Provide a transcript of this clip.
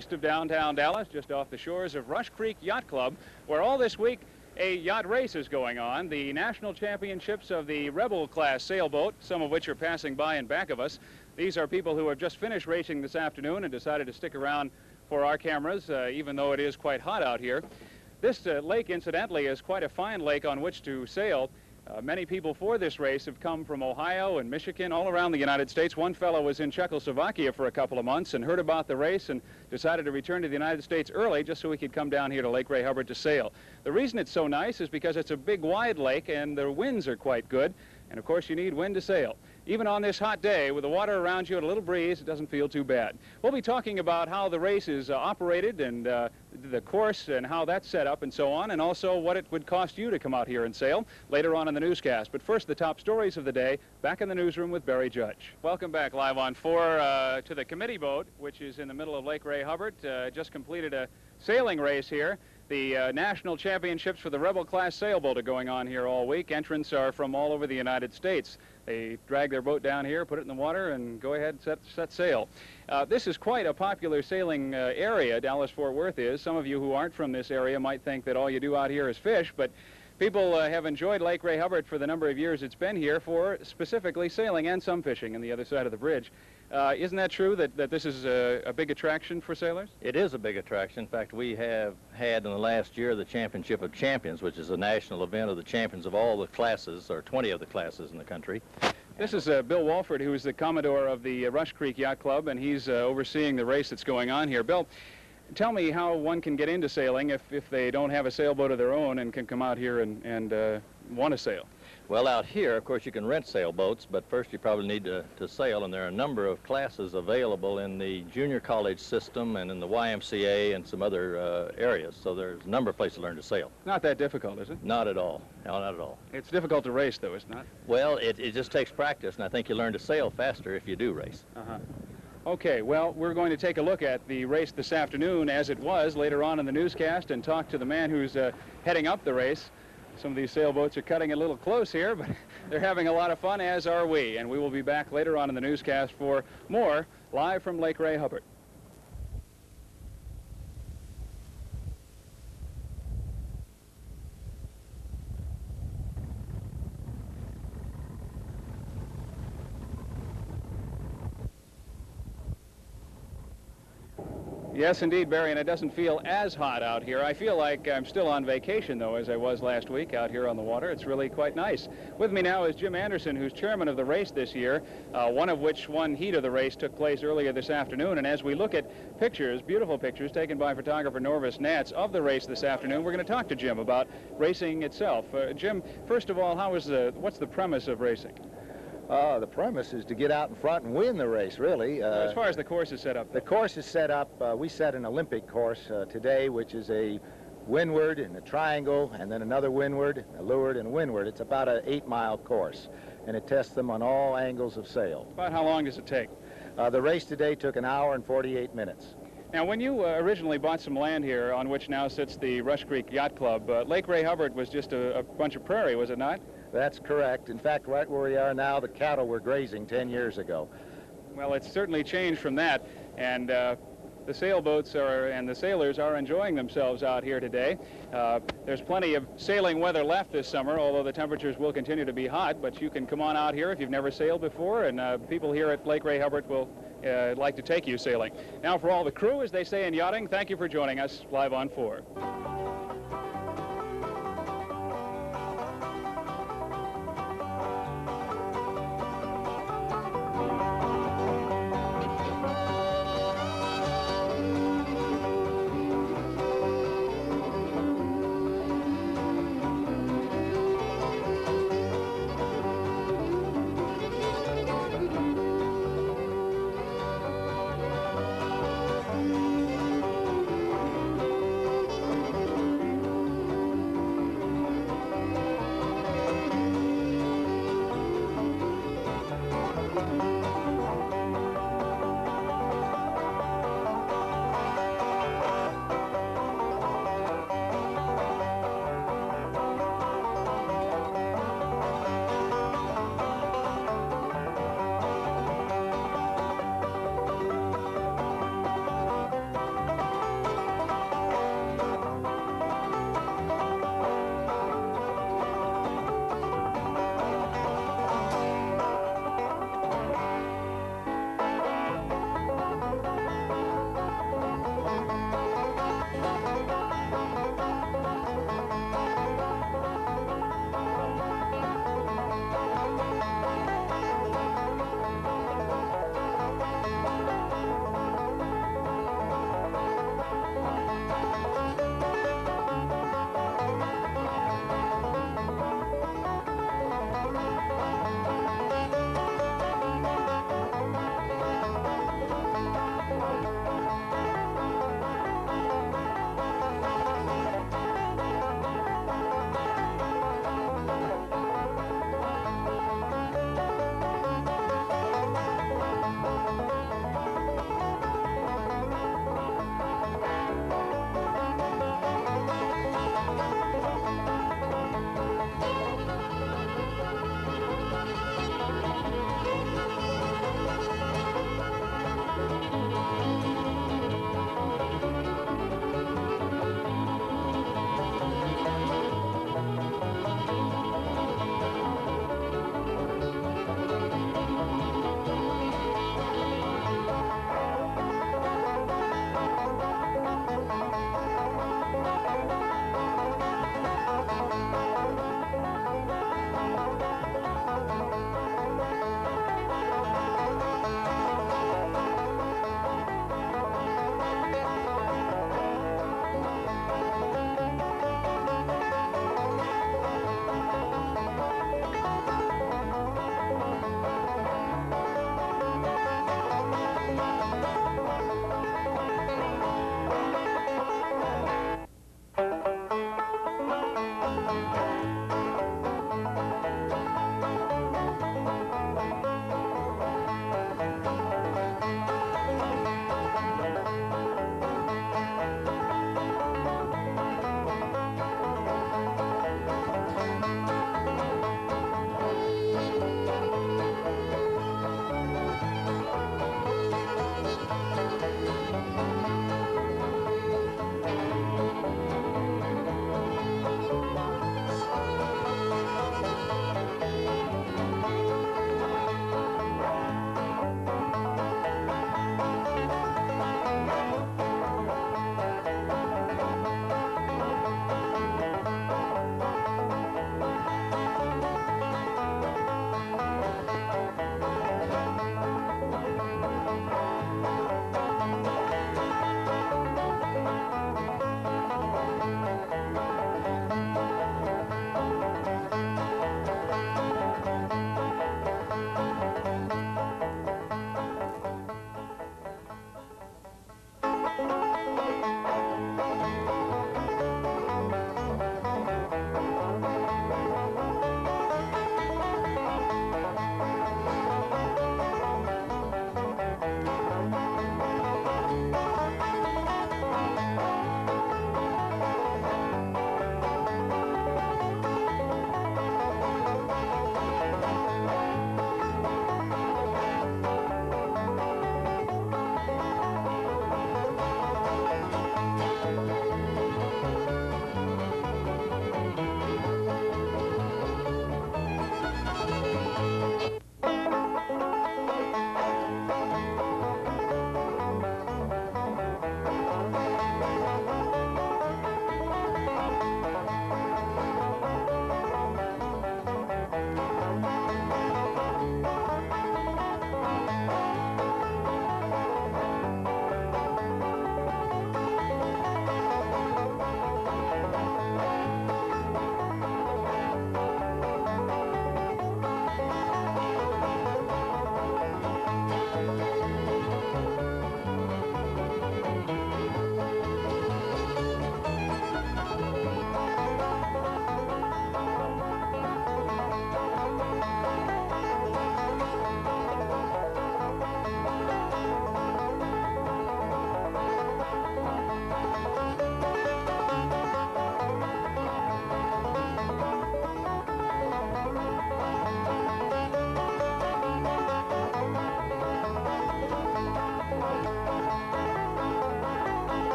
East of downtown Dallas, just off the shores of Rush Creek Yacht Club, where all this week a yacht race is going on. The national championships of the Rebel class sailboat, some of which are passing by in back of us. These are people who have just finished racing this afternoon and decided to stick around for our cameras, even though it is quite hot out here. This lake, incidentally, is quite a fine lake on which to sail. Many people for this race have come from Ohio and Michigan, all around the United States. One fellow was in Czechoslovakia for a couple of months and heard about the race and decided to return to the United States early just so he could come down here to Lake Ray Hubbard to sail. The reason it's so nice is because it's a big, wide lake and the winds are quite good. And, of course, you need wind to sail. Even on this hot day, with the water around you and a little breeze, it doesn't feel too bad. We'll be talking about how the race is operated and the course and how that's set up and so on, and also what it would cost you to come out here and sail later on in the newscast. But first, the top stories of the day, back in the newsroom with Barry Judge. Welcome back live on 4 to the committee boat, which is in the middle of Lake Ray Hubbard. Just completed a sailing race here. The national championships for the Rebel class sailboat are going on here all week. Entrants are from all over the United States. They drag their boat down here, put it in the water, and go ahead and set sail. This is quite a popular sailing area, Dallas-Fort Worth is. Some of you who aren't from this area might think that all you do out here is fish, but people have enjoyed Lake Ray Hubbard for the number of years it's been here for specifically sailing and some fishing on the other side of the bridge. Isn't that true, that this is a big attraction for sailors? It is a big attraction. In fact, we have had in the last year the Championship of Champions, which is a national event of the champions of all the classes, or 20 of the classes in the country. This is Bill Walford, who is the Commodore of the Rush Creek Yacht Club, and he's overseeing the race that's going on here. Bill, tell me how one can get into sailing if they don't have a sailboat of their own and can come out here and want to sail. Well, out here, of course, you can rent sailboats, but first you probably need to sail, and there are a number of classes available in the junior college system and in the YMCA and some other areas, so there's a number of places to learn to sail. Not that difficult, is it? Not at all. No, not at all. It's difficult to race, though, isn't it? Well, it just takes practice, and I think you learn to sail faster if you do race. Okay, well, we're going to take a look at the race this afternoon as it was later on in the newscast and talk to the man who's heading up the race. Some of these sailboats are cutting a little close here, but they're having a lot of fun, as are we. And we will be back later on in the newscast for more live from Lake Ray Hubbard. Yes, indeed, Barry, and it doesn't feel as hot out here. I feel like I'm still on vacation, though, as I was last week out here on the water. It's really quite nice. With me now is Jim Anderson, who's chairman of the race this year, one heat of the race took place earlier this afternoon. And as we look at pictures, beautiful pictures taken by photographer Norvis Nats of the race this afternoon, we're going to talk to Jim about racing itself. Jim, first of all, what's the premise of racing? The premise is to get out in front and win the race, really. As far as the course is set up. The course is set up, we set an Olympic course today, which is a windward and a triangle, and then another windward, a leeward, and a windward. It's about an 8-mile course, and it tests them on all angles of sail. About how long does it take? The race today took 1 hour and 48 minutes. Now, when you originally bought some land here on which now sits the Rush Creek Yacht Club, Lake Ray Hubbard was just a bunch of prairie, was it not? That's correct. In fact, right where we are now, the cattle were grazing 10 years ago. Well, it's certainly changed from that, and the sailboats and the sailors are enjoying themselves out here today. There's plenty of sailing weather left this summer, although the temperatures will continue to be hot, but you can come on out here if you've never sailed before, and people here at Lake Ray Hubbard will like to take you sailing. Now, for all the crew, as they say in yachting, thank you for joining us live on 4.